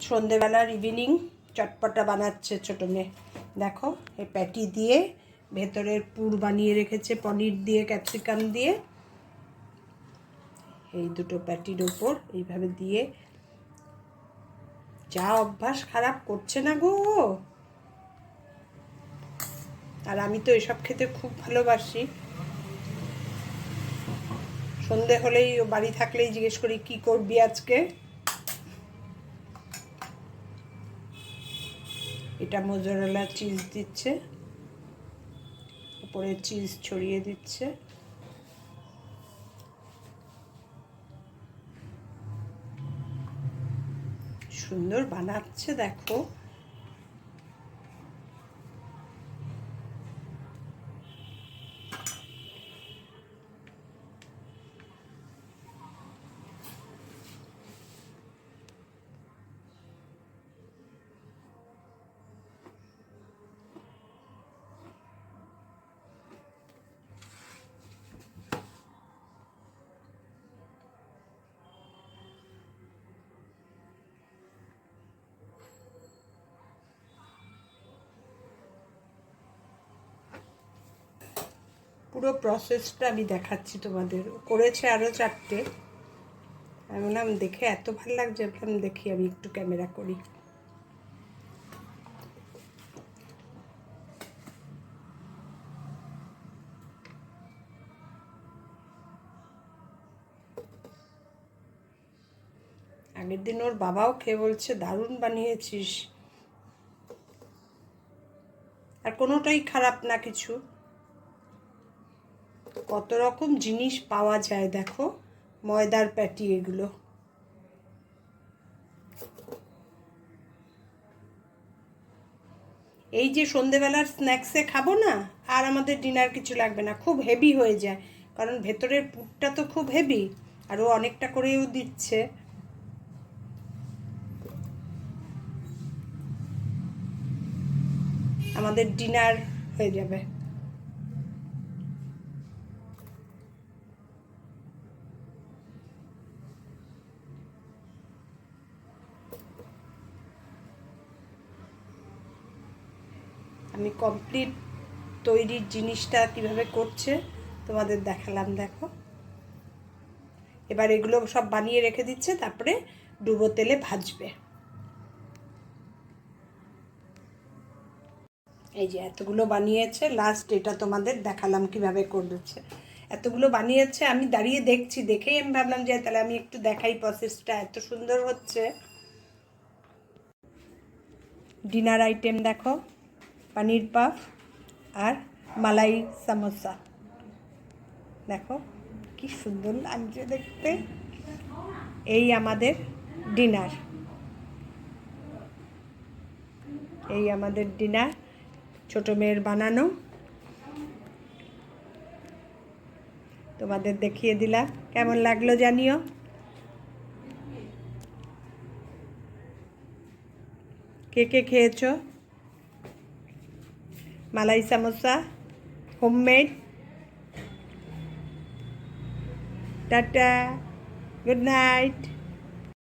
সন্ধেবেলার ইভিনিং চটপটা বানাচ্ছে ছোটো মেয়ে। দেখো এই প্যাটি দিয়ে ভেতরের পুর বানিয়ে রেখেছে পনির দিয়ে ক্যাপসিকাম দিয়ে। এই দুটো প্যাটির ওপর এইভাবে দিয়ে, যা অভ্যাস খারাপ করছে না গো। আর আমি তো এসব খেতে খুব ভালোবাসি। সন্ধে হলেই ও বাড়ি থাকলেই জিজ্ঞেস করি কি করবি আজকে। এটা মোজারেলা চিজ দিচ্ছে, উপরে চিজ ছড়িয়ে দিচ্ছে। সুন্দর বানাচ্ছে দেখো। পুরো প্রসেসটা আমি দেখাচ্ছি তোমাদের। করেছে আরও 4টে। আমি বললাম দেখে এত ভালো লাগছে, বললাম দেখি আমি একটু ক্যামেরা করি। আগের দিন ওর বাবাও খেয়ে বলছে দারুণ বানিয়েছিস। আর কোনোটাই খারাপ না কিছু। কত রকম জিনিস পাওয়া যায় দেখো। ময়দার প্যাটি এগুলো। এই যে সন্ধেবেলার স্ন্যাক্সে খাবো না, আর আমাদের ডিনার কিছু লাগবে না, খুব হেভি হয়ে যায়। কারণ ভেতরের পুরটা তো খুব হেভি, আর ও অনেকটা করেও দিচ্ছে। আমাদের ডিনার হয়ে যাবে। আমি কমপ্লিট তৈরির জিনিসটা কিভাবে করছে তোমাদের দেখালাম। দেখো এবার এগুলো সব বানিয়ে রেখে দিচ্ছে, তারপরে ডুবো তেলে ভাজবে। এই যে এতগুলো বানিয়েছে, লাস্ট এটা তোমাদের দেখালাম কিভাবে করেছে। এতগুলো বানিয়েছে, আমি দাঁড়িয়ে দেখছি, দেখেই আমি ভাবলাম যে তাহলে আমি একটু দেখাই প্রসেসটা। এত সুন্দর হচ্ছে। ডিনার আইটেম দেখো, পনির পাফ আর মালাই সামোসা। দেখো কি সুন্দর লাগছে দেখতে। এই আমাদের ডিনার। এই আমাদের ডিনার, ছোটো মেয়ের বানানো। তোমাদের দেখিয়ে দিলাম, কেমন লাগলো জানিও। কে কে খেয়েছো? Malai samosa homemade. Tata, good night.